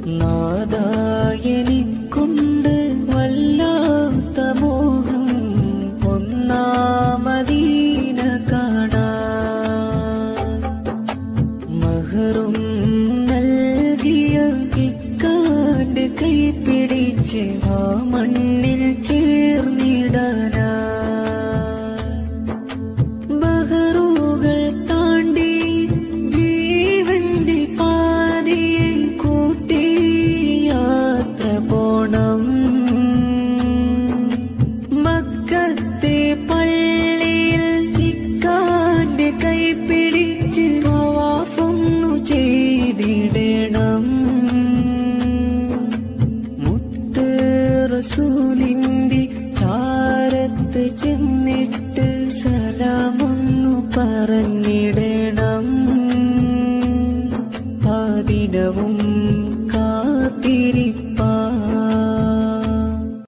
നാദായെനിക്കുണ്ട് വല്ലാത്ത മോഹം ഒന്നാമദീന കാണാൻ. മഹറും നൽകിയ ഇക്കാന്റെ കൈ പിടിച്ച് ആ മണ്ണിൽ ചേർന്നിടാനാ.